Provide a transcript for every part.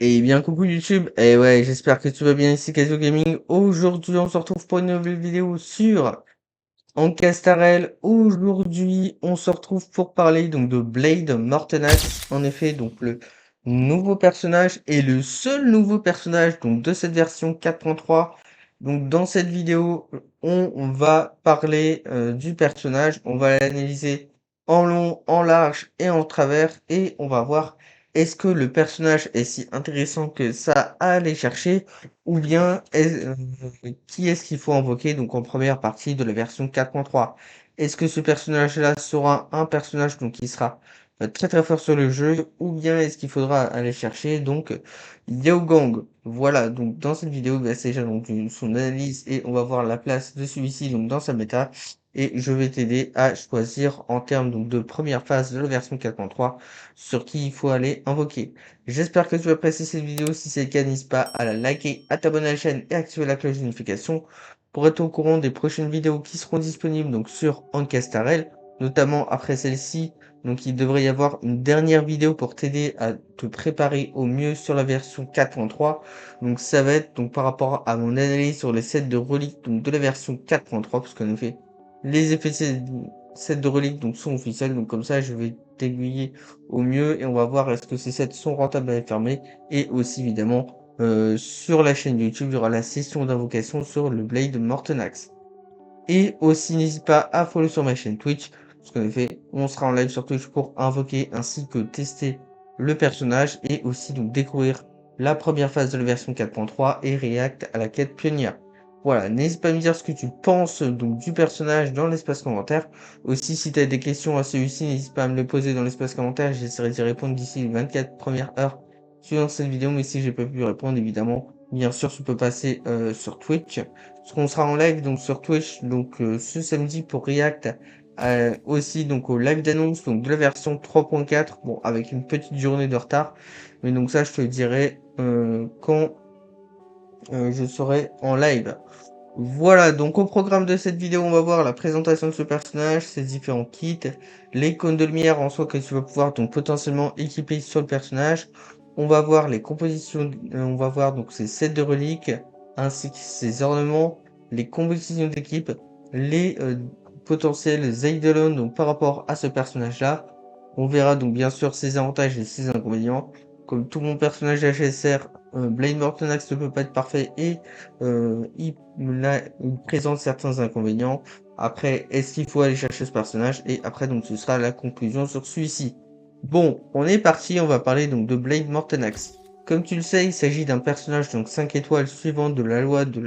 Et bien coucou YouTube, et ouais j'espère que tu vas bien ici Casio Gaming. Aujourd'hui on se retrouve pour une nouvelle vidéo sur Ank'Astarel. Aujourd'hui on se retrouve pour parler donc de Blade Mortenax. En effet donc le nouveau personnage et le seul nouveau personnage donc de cette version 4.3. Donc dans cette vidéo on va parler du personnage, on va l'analyser en long, en large et en travers et on va voir est-ce que le personnage est si intéressant que ça à aller chercher ou bien qui est-ce qu'il faut invoquer donc en première partie de la version 4.3? Est-ce que ce personnage-là sera un personnage donc qui sera très très fort sur le jeu ou bien est-ce qu'il faudra aller chercher donc Yao Gang? Voilà, donc dans cette vidéo, bah, c'est déjà donc son analyse et on va voir la place de celui-ci donc dans sa méta et je vais t'aider à choisir en termes donc de première phase de la version 4.3 sur qui il faut aller invoquer. J'espère que tu vas apprécier cette vidéo. Si c'est le cas, n'hésite pas à la liker, à t'abonner à la chaîne et à activer la cloche de notification pour être au courant des prochaines vidéos qui seront disponibles donc sur Ank'Astarel, notamment après celle-ci. Donc il devrait y avoir une dernière vidéo pour t'aider à te préparer au mieux sur la version 4.3. Donc ça va être donc par rapport à mon analyse sur les sets de reliques donc de la version 4.3 parce qu'en effet les effets de sets de reliques donc sont officiels. Donc comme ça je vais t'aiguiller au mieux et on va voir est-ce que ces sets sont rentables à fermer et aussi évidemment sur la chaîne YouTube il y aura la session d'invocation sur le Blade Mortenax et aussi n'hésite pas à follow sur ma chaîne Twitch parce qu'en effet on sera en live sur Twitch pour invoquer ainsi que tester le personnage et aussi donc découvrir la première phase de la version 4.3 et react à la quête pionnière. Voilà, n'hésite pas à me dire ce que tu penses donc du personnage dans l'espace commentaire. Aussi, si tu as des questions à celui-ci, n'hésite pas à me les poser dans l'espace commentaire. J'essaierai d'y répondre d'ici les 24 premières heures suivant cette vidéo. Mais si j'ai pas pu répondre, évidemment, bien sûr, tu peux passer sur Twitch. Parce qu'on sera en live donc sur Twitch donc ce samedi pour React. Aussi donc au live d'annonce donc de la version 3.4. Bon, avec une petite journée de retard. Mais donc ça, je te le dirai quand je serai en live. Voilà, donc au programme de cette vidéo, on va voir la présentation de ce personnage, ses différents kits, les cônes de lumière en soi que tu vas pouvoir donc potentiellement équiper sur le personnage. On va voir les compositions, on va voir donc ses sets de reliques, ainsi que ses ornements, les compositions d'équipe, les potentiels Eidolon donc par rapport à ce personnage-là. On verra donc bien sûr ses avantages et ses inconvénients. Comme tout mon personnage HSR, Blade Mortenax ne peut pas être parfait et il présente certains inconvénients. Après, est-ce qu'il faut aller chercher ce personnage? Et après, donc, ce sera la conclusion sur celui-ci. Bon, on est parti, on va parler donc de Blade Mortenax. Comme tu le sais, il s'agit d'un personnage donc 5 étoiles suivant de la loi de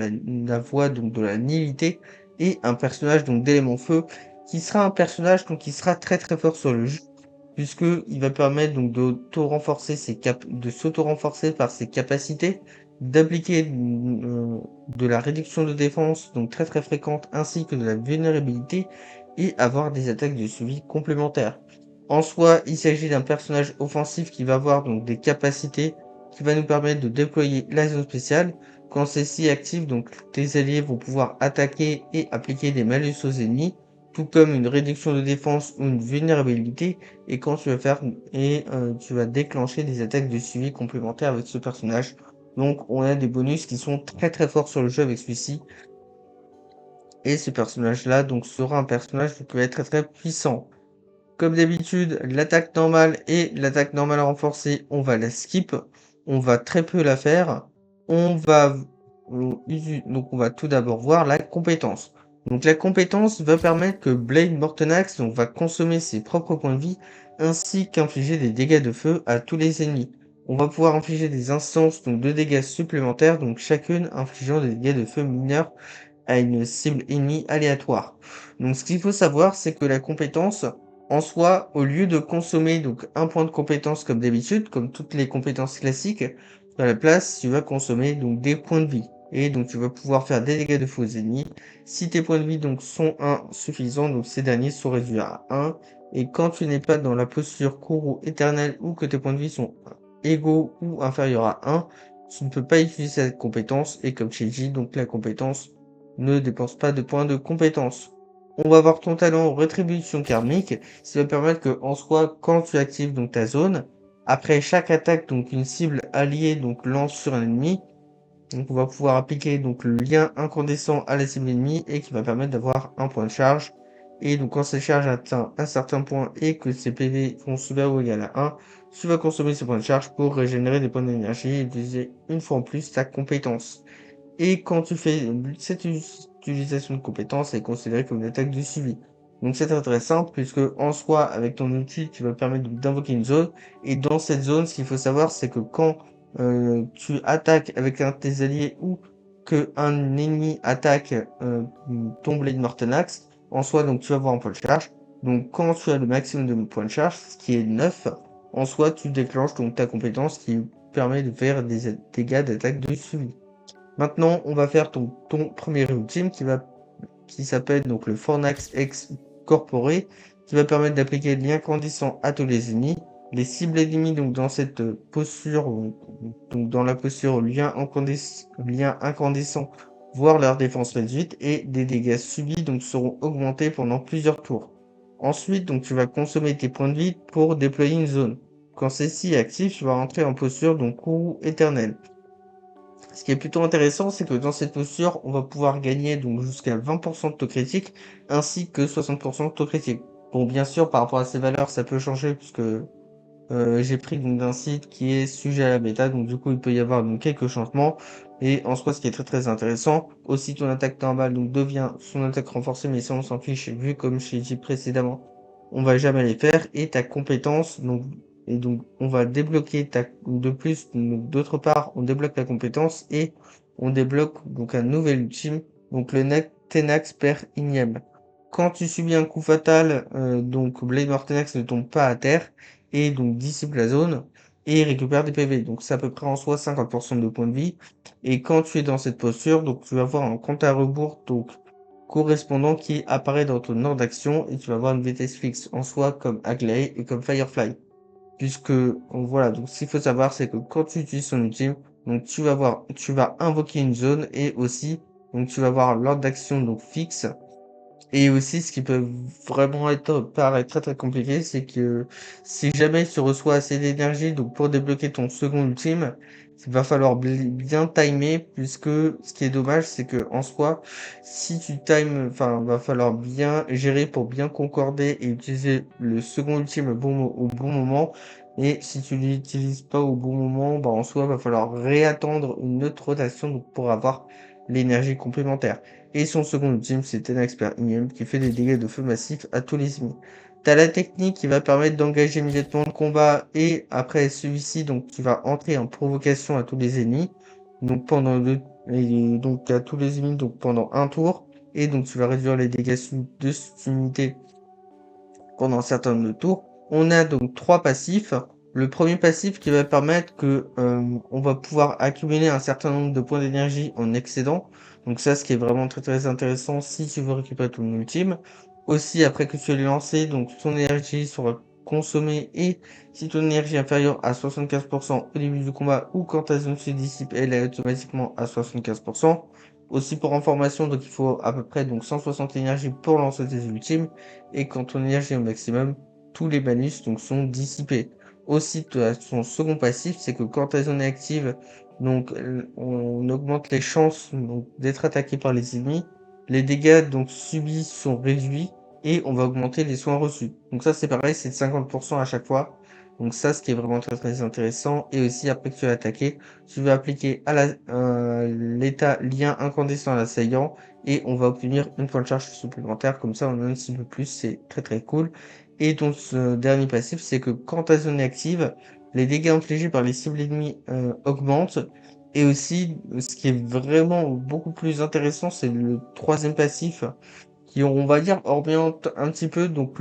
la voie donc de la nihilité et un personnage donc d'élément feu qui sera un personnage donc qui sera très très fort sur le jeu puisque il va permettre donc de s'auto-renforcer par ses capacités, d'appliquer de la réduction de défense donc très très fréquente ainsi que de la vulnérabilité et avoir des attaques de suivi complémentaires. En soi, il s'agit d'un personnage offensif qui va avoir donc des capacités qui va nous permettre de déployer la zone spéciale. Quand celle-ci active, donc tes alliés vont pouvoir attaquer et appliquer des malus aux ennemis, tout comme une réduction de défense ou une vulnérabilité et quand tu vas faire tu vas déclencher des attaques de suivi complémentaires avec ce personnage. Donc on a des bonus qui sont très très forts sur le jeu avec celui-ci. Et ce personnage-là donc sera un personnage qui va être très très puissant. Comme d'habitude, l'attaque normale renforcée, on va la skip. On va très peu la faire. On va donc on va tout d'abord voir la compétence. Donc la compétence va permettre que Blade Mortenax donc, va consommer ses propres points de vie ainsi qu'infliger des dégâts de feu à tous les ennemis. On va pouvoir infliger des instances donc de dégâts supplémentaires, donc chacune infligeant des dégâts de feu mineurs à une cible ennemie aléatoire. Donc ce qu'il faut savoir, c'est que la compétence, en soi, au lieu de consommer donc un point de compétence comme d'habitude, comme toutes les compétences classiques, à la place, tu vas consommer donc des points de vie. Et donc tu vas pouvoir faire des dégâts de faux ennemis. Si tes points de vie donc sont insuffisants, donc ces derniers sont réduits à 1. Et quand tu n'es pas dans la posture court ou éternelle ou que tes points de vie sont égaux ou inférieurs à 1, tu ne peux pas utiliser cette compétence. Et comme j'ai dit, donc la compétence ne dépense pas de points de compétence. On va voir ton talent rétribution karmique, ça va permettre que en soi, quand tu actives donc ta zone, Après chaque attaque, donc une cible alliée donc lance sur un ennemi. Donc on va pouvoir appliquer donc le lien incandescent à la cible ennemie et qui va permettre d'avoir un point de charge. Et donc quand cette charge atteint un certain point et que ses PV vont supérieur ou égal à 1, tu vas consommer ce point de charge pour régénérer des points d'énergie et utiliser une fois en plus ta compétence. Et quand tu fais cette utilisation de compétence, elle est considérée comme une attaque de suivi. Donc c'est très très simple puisque en soi, avec ton outil, tu vas permettre d'invoquer une zone. Et dans cette zone, ce qu'il faut savoir, c'est que quand tu attaques avec un de tes alliés ou que un ennemi attaque ton Blade Mortal Axe, en soi, donc tu vas avoir un point de charge. Donc quand tu as le maximum de points de charge, ce qui est 9, en soi, tu déclenches donc ta compétence qui permet de faire des dégâts d'attaque de suivi. Maintenant, on va faire ton premier ultime qui s'appelle donc le Fornax X Corporé, qui va permettre d'appliquer l'incandescent à tous les ennemis. Les cibles ennemies donc dans cette posture, donc dans la posture lien incandescent, voire leur défense réduite, et des dégâts subis donc seront augmentés pendant plusieurs tours. Ensuite, donc tu vas consommer tes points de vie pour déployer une zone. Quand celle-ci est active, tu vas rentrer en posture donc courroux éternel. Ce qui est plutôt intéressant, c'est que dans cette posture, on va pouvoir gagner donc jusqu'à 20% de taux critique, ainsi que 60% de taux critique. Bon, bien sûr, par rapport à ces valeurs, ça peut changer, puisque j'ai pris donc d'un site qui est sujet à la bêta, donc du coup, il peut y avoir donc quelques changements. Et en soi, ce qui est très très intéressant, aussi ton attaque normale donc devient son attaque renforcée, mais ça on s'en fiche, vu comme je l'ai dit précédemment, on va jamais les faire. Et ta compétence, donc et donc on va débloquer de plus, donc, d'autre part, on débloque ta compétence et on débloque donc un nouvel ultime, donc le Tenax per Ignem. Quand tu subis un coup fatal, donc Blade Mortenax ne tombe pas à terre et donc dissipe la zone et récupère des PV. Donc c'est à peu près en soi 50% de points de vie. Et quand tu es dans cette posture, donc tu vas avoir un compte à rebours donc correspondant qui apparaît dans ton ordre d'action et tu vas avoir une vitesse fixe en soi comme Agley et comme Firefly. Puisque voilà, donc ce qu'il faut savoir c'est que quand tu utilises son ultime, donc tu vas invoquer une zone et aussi donc tu vas avoir l'ordre d'action donc fixe et aussi, ce qui peut vraiment paraître très très compliqué, c'est que si jamais tu reçois assez d'énergie, donc pour débloquer ton second ultime, il va falloir bien timer, puisque ce qui est dommage, c'est que en soi, si tu times, enfin, va falloir bien gérer pour bien concorder et utiliser le second ultime au bon moment. Et si tu l'utilises pas au bon moment, bah en soi, va falloir réattendre une autre rotation donc pour avoir l'énergie complémentaire. Et son second ultime, c'est un expert ignoble qui fait des dégâts de feu massifs à tous les ennemis. T'as la technique qui va permettre d'engager immédiatement le combat et après celui-ci, donc tu vas entrer en provocation à tous les ennemis. Donc et donc à tous les ennemis donc pendant un tour. Et donc tu vas réduire les dégâts de cette unité pendant un certain nombre de tours. On a donc trois passifs. Le premier passif qui va permettre que on va pouvoir accumuler un certain nombre de points d'énergie en excédent. Donc ça, ce qui est vraiment très très intéressant si tu veux récupérer ton ultime. Aussi, après que tu l'aies lancé, donc ton énergie sera consommée et si ton énergie est inférieure à 75% au début du combat ou quand ta zone se dissipe, elle est automatiquement à 75%. Aussi pour information, donc il faut à peu près donc 160 énergie pour lancer tes ultimes et quand ton énergie est au maximum, tous les bonus donc sont dissipés. Aussi, son second passif, c'est que quand ta zone est active, donc on augmente les chances donc, d'être attaqué par les ennemis. Les dégâts donc subis sont réduits et on va augmenter les soins reçus. Donc ça c'est pareil, c'est de 50% à chaque fois. Donc ça, ce qui est vraiment très très intéressant. Et aussi après que tu as attaqué, tu vas appliquer à l'état lien incandescent à l'assaillant et on va obtenir une point de charge supplémentaire. Comme ça, on en a un petit peu plus. C'est très très cool. Et donc, ce dernier passif, c'est que quand ta zone est active, les dégâts infligés par les cibles ennemies augmentent. Et aussi, ce qui est vraiment beaucoup plus intéressant, c'est le troisième passif qui, on va dire, oriente un petit peu donc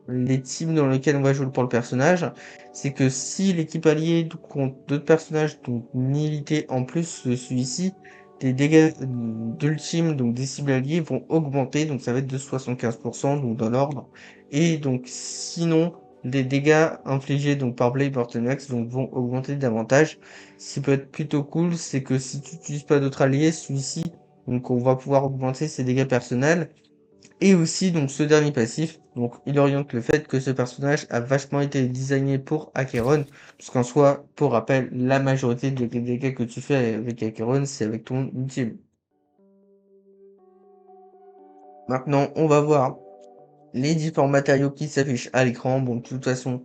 les teams dans lesquels on va jouer pour le personnage. C'est que si l'équipe alliée contre d'autres personnages, donc milité en plus de celui-ci, les dégâts d'ultime, donc des cibles alliées, vont augmenter, donc ça va être de 75%, donc dans l'ordre. Et donc sinon, les dégâts infligés donc par Blade Vortex donc vont augmenter davantage. Ce qui peut être plutôt cool, c'est que si tu n'utilises pas d'autres alliés, celui-ci, donc on va pouvoir augmenter ses dégâts personnels. Et aussi, donc, ce dernier passif, donc, il oriente le fait que ce personnage a vachement été designé pour Acheron, puisqu'en soi, pour rappel, la majorité des dégâts que tu fais avec Acheron, c'est avec ton ultime. Maintenant, on va voir les différents matériaux qui s'affichent à l'écran. Bon, de toute façon,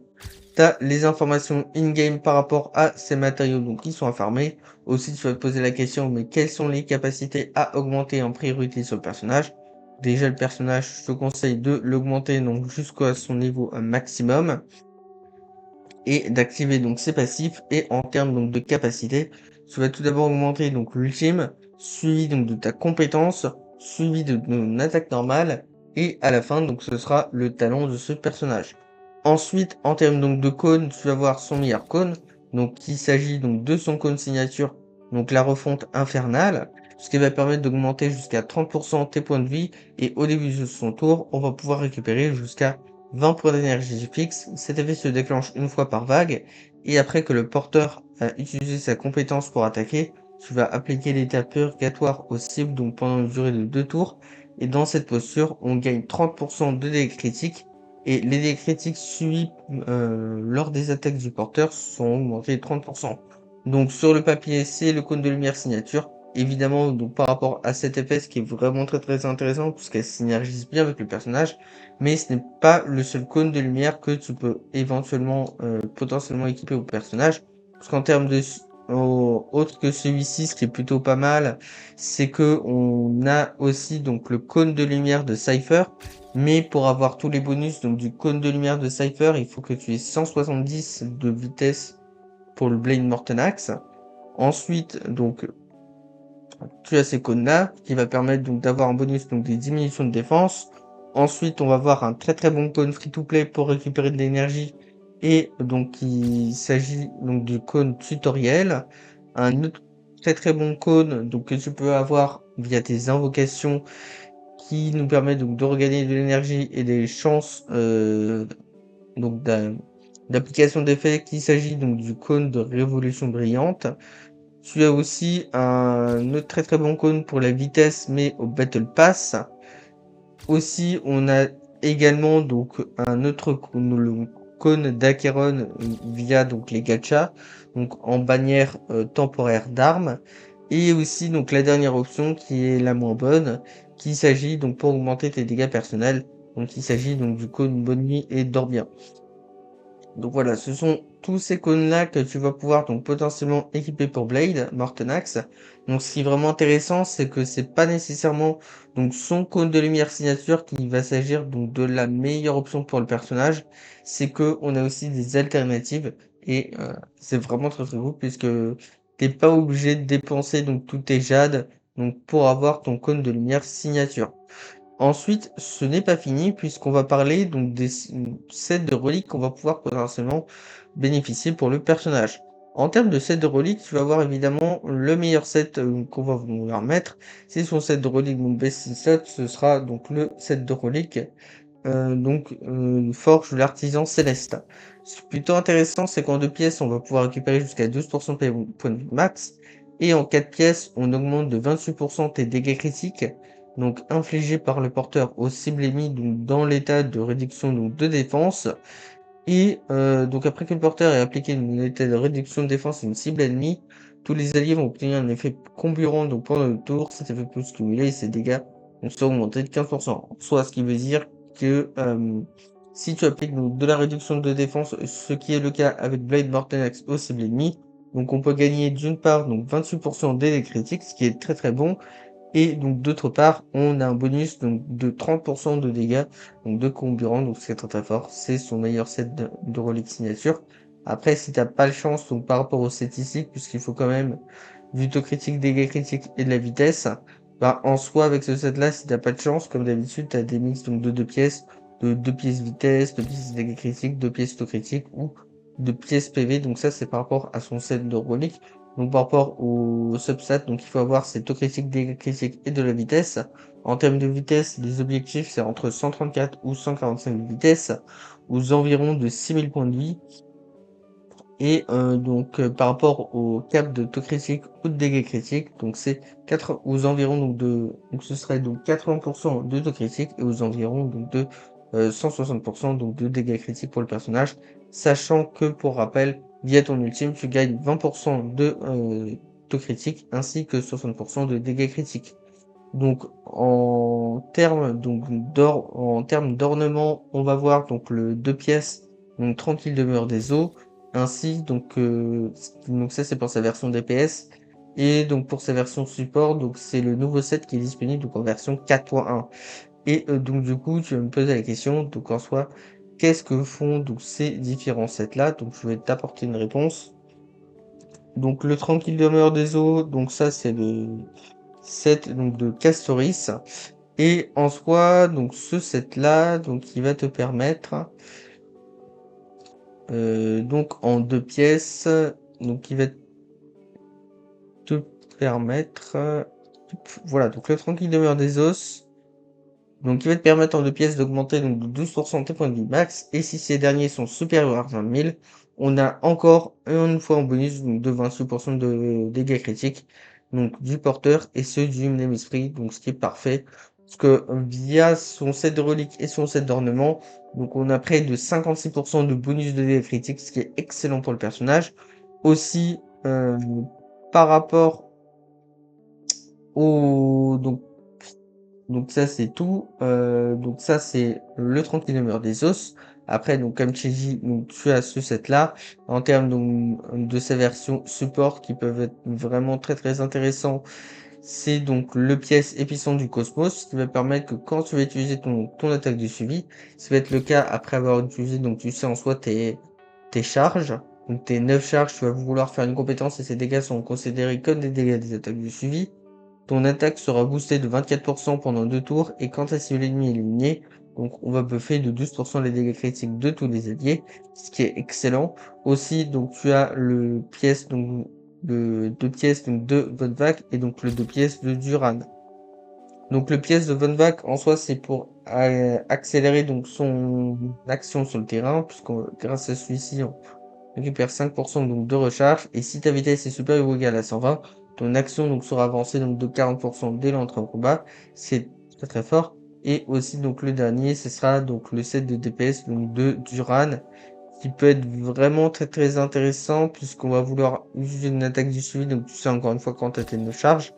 tu as les informations in-game par rapport à ces matériaux donc qui sont à farmer. Aussi, tu vas te poser la question, mais quelles sont les capacités à augmenter en priorité sur le personnage? Déjà, le personnage, je te conseille de l'augmenter donc jusqu'à son niveau maximum et d'activer donc ses passifs. Et en termes donc de capacité, tu vas tout d'abord augmenter donc l'ultime, suivi donc de ta compétence, suivi de ton attaque normale, et à la fin donc ce sera le talent de ce personnage. Ensuite, en termes donc de cône, tu vas voir son meilleur cône, donc il s'agit donc de son cône signature, donc la refonte infernale, ce qui va permettre d'augmenter jusqu'à 30% tes points de vie, et au début de son tour, on va pouvoir récupérer jusqu'à 20 points d'énergie fixe. Cet effet se déclenche une fois par vague, et après que le porteur a utilisé sa compétence pour attaquer, tu vas appliquer l'état purgatoire aux cibles donc pendant une durée de 2 tours, et dans cette posture, on gagne 30% de dégâts critiques, et les dégâts critiques suivis lors des attaques du porteur sont augmentés de 30%. Donc sur le papier, c'est le cône de lumière signature. Évidemment, donc par rapport à cet effet, ce qui est vraiment très intéressant, puisqu'elle synergise bien avec le personnage, mais ce n'est pas le seul cône de lumière que tu peux éventuellement, potentiellement équiper au personnage. Parce qu'en termes de autre que celui-ci, ce qui est plutôt pas mal, c'est que on a aussi donc le cône de lumière de Cypher, mais pour avoir tous les bonus donc du cône de lumière de Cypher, il faut que tu aies 170 de vitesse pour le Blade Morton Axe. Ensuite, donc tu as ces cônes-là, qui va permettre donc d'avoir un bonus donc des diminutions de défense. Ensuite, on va voir un très bon cône free-to-play pour récupérer de l'énergie. Et donc, il s'agit donc du cône tutoriel. Un autre très bon cône donc que tu peux avoir via tes invocations qui nous permet donc de regagner de l'énergie et des chances donc d'application d'effets, qu'il s'agit donc du cône de révolution brillante. Tu as aussi un autre très bon cône pour la vitesse, mais au Battle Pass. Aussi, on a également donc un autre cône, le cône d'Acheron via donc les gachas, donc en bannière temporaire d'armes. Et aussi donc la dernière option qui est la moins bonne, qu'il s'agit donc pour augmenter tes dégâts personnels. Donc il s'agit donc du cône bonne nuit et dors bien. Donc voilà, ce sont tous ces cônes-là que tu vas pouvoir donc potentiellement équiper pour Blade, Morton Axe. Donc ce qui est vraiment intéressant, c'est que c'est pas nécessairement donc son cône de lumière signature qui va s'agir donc de la meilleure option pour le personnage. C'est que on a aussi des alternatives et c'est vraiment très cool puisque t'es pas obligé de dépenser donc tous tes jades donc pour avoir ton cône de lumière signature. Ensuite, ce n'est pas fini puisqu'on va parler donc des sets de reliques qu'on va pouvoir potentiellement bénéficier pour le personnage. En termes de set de reliques, tu vas voir évidemment le meilleur set qu'on va vouloir mettre. C'est son set de reliques, donc best set, ce sera donc le set de reliques, Forge de l'artisan céleste. Ce qui est plutôt intéressant, c'est qu'en 2 pièces, on va pouvoir récupérer jusqu'à 12% de points de vie max. Et en 4 pièces, on augmente de 28% tes dégâts critiques, donc infligés par le porteur aux cibles ennemies donc dans l'état de réduction donc de défense. Et donc après que le porteur ait appliqué une unité de réduction de défense à une cible ennemie, tous les alliés vont obtenir un effet comburant donc pendant le tour. Cet effet peut se cumuler et ses dégâts vont se augmenter de 15%. Soit ce qui veut dire que si tu appliques donc de la réduction de défense, ce qui est le cas avec Blade Morton Axe aux cibles ennemies, donc on peut gagner d'une part donc 28% dégâts critiques, ce qui est très bon. Et donc d'autre part, on a un bonus donc de 30% de dégâts donc de comburant, donc c'est très fort. C'est son meilleur set de reliques signature. Après, si t'as pas de chance donc par rapport au set ici, puisqu'il faut quand même du taux critique, dégâts critiques et de la vitesse, bah en soi avec ce set là, si t'as pas de chance, comme d'habitude, t'as des mix donc de 2 pièces, de 2 pièces vitesse, 2 pièces dégâts critiques, 2 pièces taux critique ou 2 pièces PV. Donc ça c'est par rapport à son set de reliques. Donc par rapport au substat, donc il faut avoir ses taux critiques, dégâts critiques et de la vitesse. En termes de vitesse, les objectifs c'est entre 134 ou 145 de vitesse, aux environs de 6000 points de vie. Et par rapport au cap d'autocritique ou de dégâts critiques, donc c'est 4 aux environs donc ce serait donc 80% d'autocritique et aux environs donc de 160% donc de dégâts critiques pour le personnage, sachant que pour rappel, via ton ultime, tu gagnes 20% de autocritique ainsi que 60% de dégâts critiques. Donc en termes d'ornement, on va voir donc le 2 pièces, donc tranquille demeure des eaux, ainsi donc ça c'est pour sa version DPS, et donc pour sa version support, donc c'est le nouveau set qui est disponible donc en version 4.1. Et donc du coup, tu vas me poser la question, donc en soi, qu'est-ce que font donc ces différents sets là? Donc je vais t'apporter une réponse. Donc le tranquille demeure des eaux, donc ça c'est le set donc de Castoris. Et en soi, donc ce set-là, donc il va te permettre, donc en 2 pièces, donc il va te permettre, voilà, donc le tranquille demeure des os, donc il va te permettre en 2 pièces d'augmenter donc de 12% tes points de vie max, et si ces derniers sont supérieurs à 20 000, on a encore une fois en bonus donc de 28% de dégâts critiques, donc du porteur et ceux du même esprit, donc ce qui est parfait. Parce que via son set de reliques et son set d'ornement, donc on a près de 56% de bonus de dégâts critiques, ce qui est excellent pour le personnage. Aussi, par rapport au donc ça c'est tout. Donc ça c'est le tranquille demeure des os. Après donc comme tu dis, donc tu as ce set là en termes donc de sa version support qui peuvent être vraiment très très intéressants. C'est donc le pièce épicentre du cosmos qui va permettre que quand tu vas utiliser ton attaque de suivi, ça va être le cas après avoir utilisé donc tu sais en soi tes charges. Donc tes 9 charges, tu vas vouloir faire une compétence et ces dégâts sont considérés comme des dégâts des attaques de suivi. Ton attaque sera boostée de 24% pendant 2 tours et quand ta cible ennemie est éliminée, donc on va buffer de 12% les dégâts critiques de tous les alliés, ce qui est excellent. Aussi, donc tu as le pièce, donc le 2 pièces donc, de Von Vac et donc le 2 pièces de Duran. Donc le pièce de Von Vac en soi c'est pour accélérer donc son action sur le terrain, puisque grâce à celui-ci on récupère 5% donc de recharge, et si ta vitesse est supérieure ou égale à 120, ton action donc sera avancée donc de 40% dès l'entrée en combat, c'est très très fort. Et aussi donc le dernier, ce sera donc le set de DPS donc de Duran, qui peut être vraiment très très intéressant puisqu'on va vouloir utiliser une attaque du suivi, donc tu sais encore une fois quand tu as tes charge.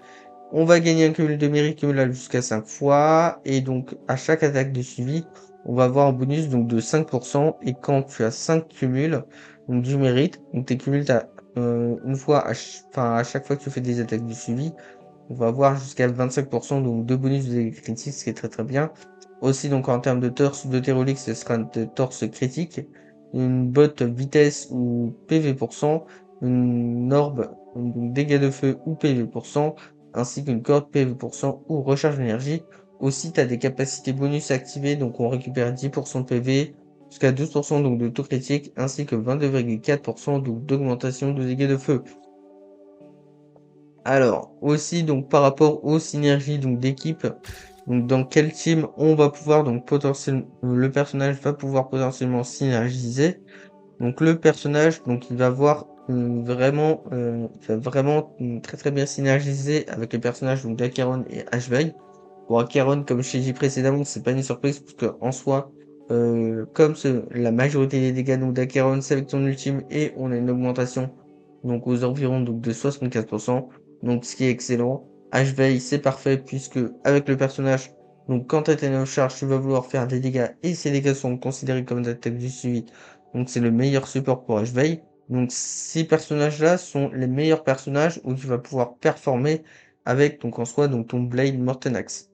On va gagner un cumul de mérite cumulable jusqu'à 5 fois, et donc à chaque attaque de suivi, on va avoir un bonus donc de 5%, et quand tu as 5 cumuls donc du mérite, donc tes cumuls, une fois enfin, à chaque fois que tu fais des attaques de suivi, on va avoir jusqu'à 25% donc de bonus de dégâts critiques, ce qui est très très bien. Aussi donc en termes de torse de Térolique, ce sera un torse critique, une botte vitesse ou PV pour cent, une orbe donc dégâts de feu ou PV pour cent, ainsi qu'une corde PV pour cent ou recharge d'énergie. Aussi tu as des capacités bonus activées, donc on récupère 10% de PV, jusqu'à 12% donc de taux critique, ainsi que 22,4% donc d'augmentation de dégâts de feu. Alors, aussi, donc, par rapport aux synergies, donc, d'équipe, donc, dans quel team on va pouvoir, donc, potentiellement, le personnage va pouvoir potentiellement synergiser. Donc, le personnage, donc, il va vraiment très très bien synergiser avec les personnages, donc, d'Acheron et Ashbay. Pour Acheron, comme je t'ai dit précédemment, c'est pas une surprise, parce que, en soi, la majorité des dégâts, donc, d'Acheron, c'est avec ton ultime, et on a une augmentation, donc, aux environs, donc, de 64%. Donc ce qui est excellent. H-Veil, c'est parfait puisque avec le personnage, donc quand tu as tes charge, tu vas vouloir faire des dégâts et ces dégâts sont considérés comme des attaques du suivi. Donc c'est le meilleur support pour H-Veil. Donc ces personnages-là sont les meilleurs personnages où tu vas pouvoir performer avec donc en soi donc ton Blade Mortenax.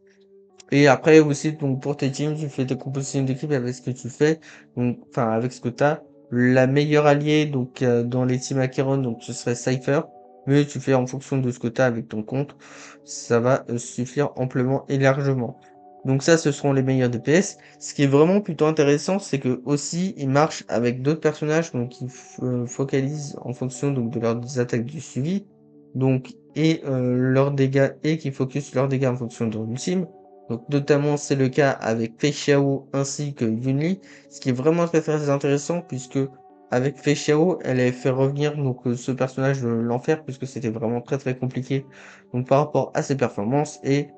Et après aussi, donc pour tes teams, tu fais tes compositions d'équipe avec ce que tu fais, donc enfin avec ce que tu as. La meilleure alliée donc dans les teams Acheron, donc ce serait Cypher, mais tu fais en fonction de ce que tu as avec ton compte, ça va suffire amplement et largement. Donc ça, ce seront les meilleurs DPS. Ce qui est vraiment plutôt intéressant, c'est que aussi ils marchent avec d'autres personnages, donc ils focalisent en fonction donc de leurs attaques du suivi, donc et leurs dégâts et qui focus leurs dégâts en fonction de leur ultime. Donc notamment c'est le cas avec Fei Xiao ainsi que Yunli, ce qui est vraiment très très intéressant puisque avec Fei Xiao, elle avait fait revenir donc ce personnage de l'enfer puisque c'était vraiment très très compliqué donc par rapport à ses performances et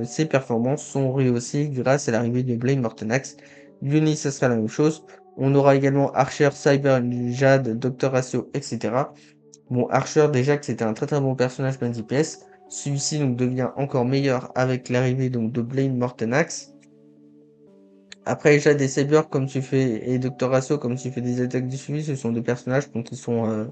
ses performances sont rehaussées grâce à l'arrivée de Blade Mortenax. Yuni, ça sera la même chose. On aura également Archer, Cyber, Jade, Dr. Ratio, etc. Bon, Archer, déjà que c'était un très très bon personnage main DPS. Celui-ci donc devient encore meilleur avec l'arrivée donc de Blade Mortenax. Après, Jade et Saber, comme tu fais, et Dr. Ratio, comme tu fais des attaques du suivi, ce sont des personnages donc, qui sont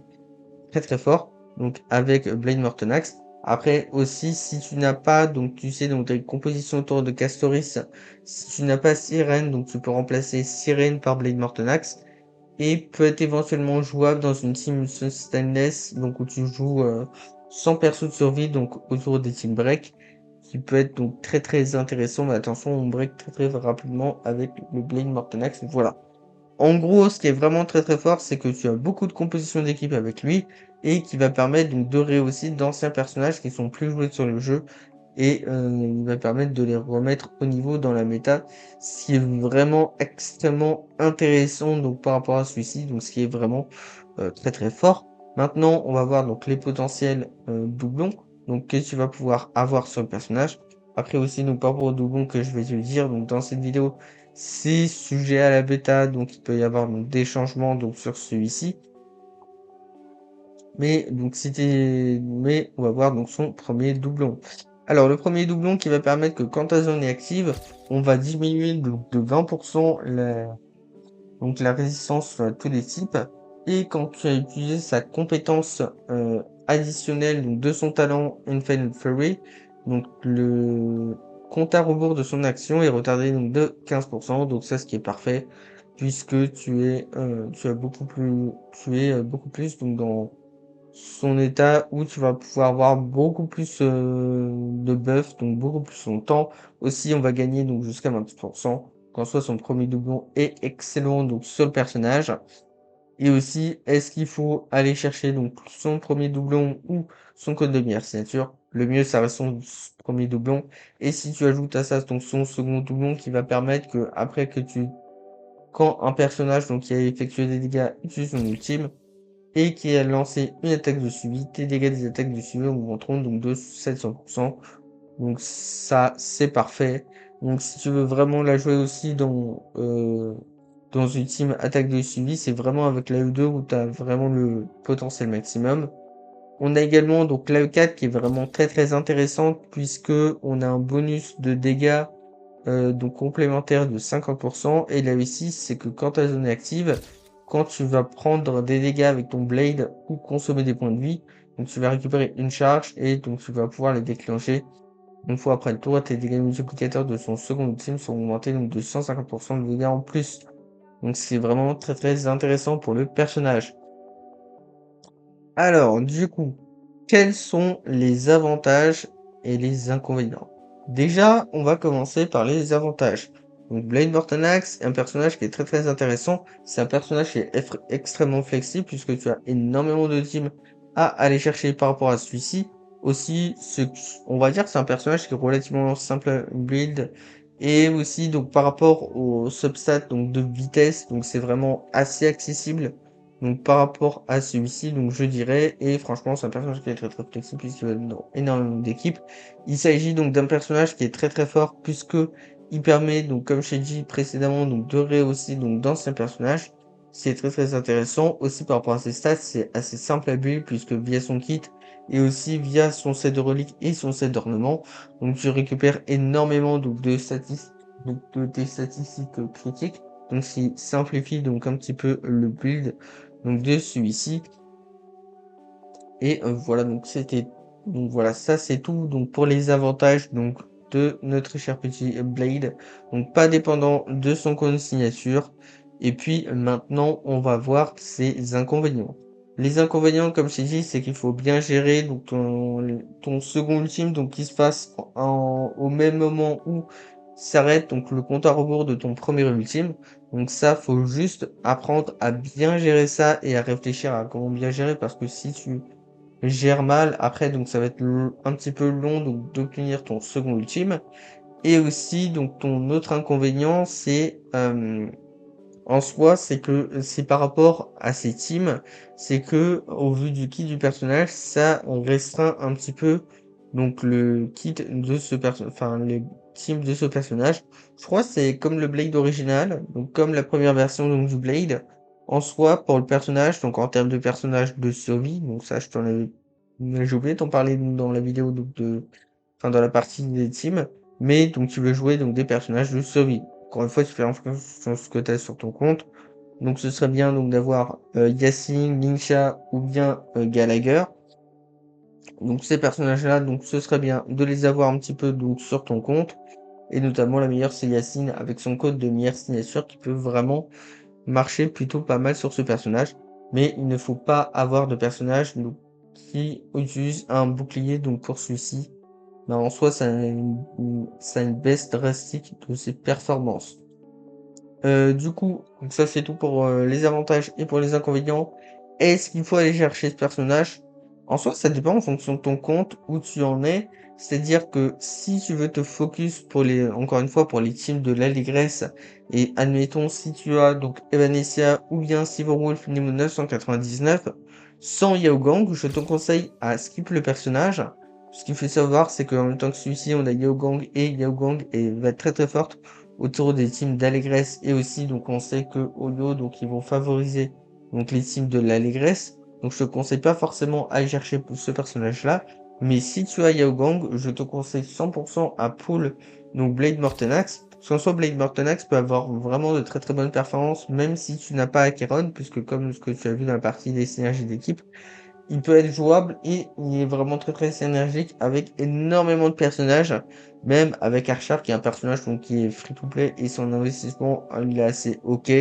très très forts. Donc avec Blade Mortenax. Après aussi, si tu n'as pas, donc tu sais, donc tu as une composition autour de Castoris. Si tu n'as pas Sirène, donc tu peux remplacer Sirène par Blade Mortenax. Et peut être éventuellement jouable dans une team stainless, donc où tu joues sans perso de survie, donc autour des team break, qui peut être donc très très intéressant. Mais attention, on break très très rapidement avec le Blade Mortenax. Voilà. En gros, ce qui est vraiment très très fort, c'est que tu as beaucoup de compositions d'équipe avec lui et qui va permettre donc de rehausser d'anciens personnages qui sont plus joués sur le jeu et il va permettre de les remettre au niveau dans la méta, ce qui est vraiment extrêmement intéressant donc par rapport à celui-ci, donc ce qui est vraiment très très fort. Maintenant, on va voir donc les potentiels doublons donc que tu vas pouvoir avoir sur le personnage. Après aussi donc par rapport aux doublons que je vais te dire donc dans cette vidéo, c'est sujet à la bêta, donc il peut y avoir donc des changements donc sur celui-ci. Mais donc mais on va voir donc son premier doublon. Alors le premier doublon qui va permettre que quand ta zone est active, on va diminuer donc de 20% la résistance à tous les types. Et quand tu as utilisé sa compétence additionnelle donc de son talent Infinite Fury, donc le compte à rebours de son action est retardé donc de 15%. Donc ça, ce qui est parfait puisque tu es beaucoup plus donc dans son état où tu vas pouvoir avoir beaucoup plus de buff, donc beaucoup plus longtemps. Aussi, on va gagner donc jusqu'à 20% quand soit son premier doublon est excellent donc sur le personnage. Et aussi, est-ce qu'il faut aller chercher donc son premier doublon ou son code de meilleure signature? Le mieux, ça reste son premier doublon. Et si tu ajoutes à ça donc son second doublon qui va permettre que après que quand un personnage donc qui a effectué des dégâts utilise son ultime, et qui a lancé une attaque de suivi. Tes dégâts des attaques de suivi augmenteront donc de 700%. Donc ça, c'est parfait. Donc si tu veux vraiment la jouer aussi dans une team attaque de suivi, c'est vraiment avec la E2 où tu as vraiment le potentiel maximum. On a également donc la E4 qui est vraiment très très intéressante puisque on a un bonus de dégâts donc complémentaire de 50%. Et la E6, c'est que quand ta zone est active, quand tu vas prendre des dégâts avec ton blade ou consommer des points de vie, donc tu vas récupérer une charge et donc tu vas pouvoir les déclencher. Une fois après le tour, tes dégâts multiplicateurs de son second ultime sont augmentés donc de 150% de dégâts en plus. Donc c'est vraiment très très intéressant pour le personnage. Alors, du coup, quels sont les avantages et les inconvénients? Déjà, on va commencer par les avantages. Donc, Blade Mortenax est un personnage qui est très très intéressant. C'est un personnage qui est extrêmement flexible puisque tu as énormément de teams à aller chercher par rapport à celui-ci. Aussi, on va dire que c'est un personnage qui est relativement simple à build et aussi donc par rapport au substat donc de vitesse, donc c'est vraiment assez accessible. Donc par rapport à celui-ci, donc je dirais, et franchement c'est un personnage qui est très très flexible puisqu'il va dans énormément d'équipes. Il s'agit donc d'un personnage qui est très très fort puisque il permet donc comme je l'ai dit précédemment donc de rehausser donc d'anciens personnages. C'est très très intéressant. Aussi par rapport à ses stats, c'est assez simple à build puisque via son kit et aussi via son set de reliques et son set d'ornements, donc tu récupères énormément donc de statistiques, donc de tes statistiques critiques. Donc, ce qui simplifie donc un petit peu le build donc de celui-ci. Et voilà, donc voilà, ça c'est tout donc pour les avantages donc de notre cher petit Blade. Donc pas dépendant de son code signature. Et puis maintenant, on va voir ses inconvénients. Les inconvénients, comme je t'ai dit, c'est qu'il faut bien gérer donc ton second ultime donc qui se passe au même moment où s'arrête donc le compte à rebours de ton premier ultime. Donc ça, faut juste apprendre à bien gérer ça et à réfléchir à comment bien gérer parce que si tu gères mal, après donc ça va être un petit peu long donc d'obtenir ton second ultime. Et aussi donc ton autre inconvénient, c'est en soi, c'est que c'est par rapport à ces teams, c'est que au vu du kit du personnage, ça restreint un petit peu donc le kit de ce enfin les teams de ce personnage. Je crois que c'est comme le Blade original, donc comme la première version donc du Blade. En soi, pour le personnage, donc en termes de personnage de survie, donc ça je t'en avais j'ai oublié de t'en parler dans la vidéo donc enfin dans la partie des teams, mais donc tu veux jouer donc des personnages de survie. Encore une fois, tu fais en fonction de ce que tu as sur ton compte. Donc ce serait bien donc d'avoir Yassin, Lingsha ou bien Gallagher. Donc ces personnages-là, donc ce serait bien de les avoir un petit peu donc sur ton compte. Et notamment la meilleure c'est Yassin avec son code de meilleure signature qui peut vraiment marcher plutôt pas mal sur ce personnage. Mais il ne faut pas avoir de personnage donc, qui utilise un bouclier donc pour celui-ci. Ben, en soi, ça a une baisse drastique de ses performances. Du coup, donc ça c'est tout pour les avantages et pour les inconvénients. Est-ce qu'il faut aller chercher ce personnage? En soi, ça dépend en fonction de ton compte, où tu en es. C'est-à-dire que si tu veux te focus pour les, encore une fois, pour les teams de l'Allégresse, et admettons si tu as donc Evanesia ou bien Silverwolf niveau 999, sans Yao Gang, je te conseille à skip le personnage. Ce qu'il faut savoir, c'est qu'en même temps que celui-ci, on a Yao Gang et Yao Gang va être très très forte autour des teams d'Allégresse et aussi donc on sait que Oyo donc ils vont favoriser donc les teams de l'Allégresse. Donc je te conseille pas forcément à aller chercher ce personnage-là, mais si tu as Yao Gang, je te conseille 100% à pull donc Blade Mortenax. Parce qu'en soi Blade Mortenax peut avoir vraiment de très très bonnes performances même si tu n'as pas Acheron, puisque comme ce que tu as vu dans la partie des synergies d'équipe, il peut être jouable et il est vraiment très très synergique avec énormément de personnages, même avec Archer qui est un personnage donc, qui est free to play et son investissement il est assez ok.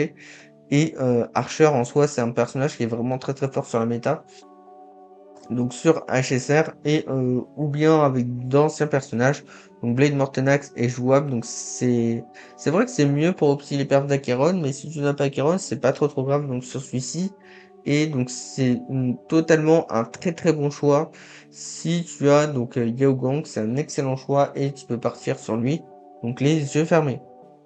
Et Archer en soi c'est un personnage qui est vraiment très très fort sur la méta, donc sur HSR et ou bien avec d'anciens personnages. Donc Blade Mortenax est jouable, donc c'est vrai que c'est mieux pour optimiser les perfs d'Acheron, mais si tu n'as pas Acheron, c'est pas trop trop grave donc sur celui-ci. Et donc c'est totalement un très très bon choix. Si tu as donc Yao Gang, c'est un excellent choix et tu peux partir sur lui, donc les yeux fermés.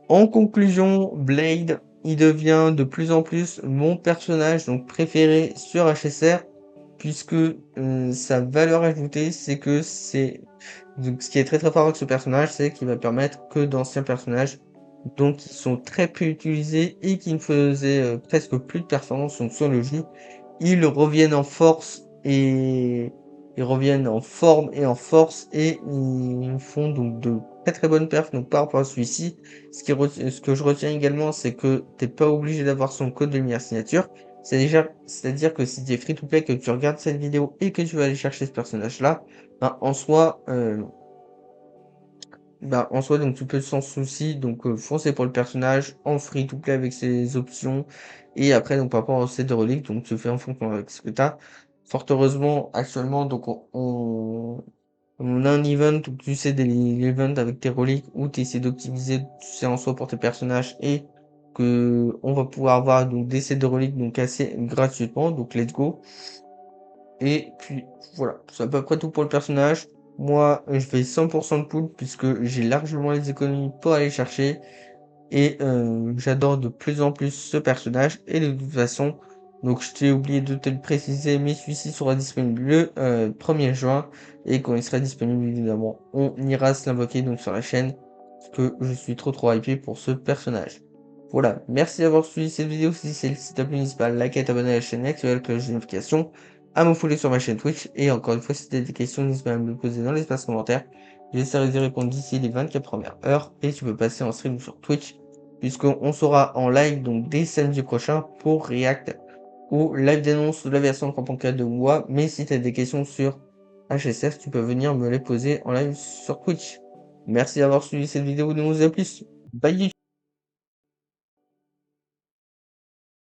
En conclusion, Blade, il devient de plus en plus mon personnage donc préféré sur HSR, puisque sa valeur ajoutée, c'est que c'est donc ce qui est très très fort avec ce personnage, c'est qu'il va permettre que d'anciens personnages donc qui sont très peu utilisés et qui ne faisaient presque plus de performance donc sur le jeu, ils reviennent en force et ils reviennent en forme et en force et ils font donc de très très bonnes perfs donc par rapport à celui-ci. Ce que je retiens également, c'est que t'es pas obligé d'avoir son code de lumière signature. C'est-à-dire que si tu es free to play, que tu regardes cette vidéo et que tu vas aller chercher ce personnage-là, ben, en soi, donc tu peux sans souci donc foncer pour le personnage en free to play avec ses options et après donc par rapport au set de reliques donc tu fais en fonction avec ce que tu as. Fort heureusement actuellement donc on a un event où tu sais des events avec tes reliques où tu essaies d'optimiser tu sais en soi pour tes personnages et que on va pouvoir avoir donc des sets de reliques donc assez gratuitement donc let's go. Et puis voilà, c'est à peu près tout pour le personnage. Moi, je fais 100% de pool puisque j'ai largement les économies pour aller chercher. Et j'adore de plus en plus ce personnage. Et de toute façon, donc je t'ai oublié de te le préciser, mais celui-ci sera disponible le 1er juin. Et quand il sera disponible, évidemment, on ira se l'invoquer donc sur la chaîne. Parce que je suis trop trop hypé pour ce personnage. Voilà, merci d'avoir suivi cette vidéo. Si celle-ci t'a plu, n'hésite pas à liker, t'abonner à la chaîne et activer la cloche de notification, à me follow sur ma chaîne Twitch. Et encore une fois, si t'as des questions, n'hésite pas à me les poser dans l'espace commentaire. J'essaierai d'y répondre d'ici les 24 premières heures. Et tu peux passer en stream sur Twitch, puisqu'on sera en live donc dès samedi prochain pour React au live d'annonce de la version 3.4 de moi. Mais si tu as des questions sur HSF, tu peux venir me les poser en live sur Twitch. Merci d'avoir suivi cette vidéo de nous à plus. Bye.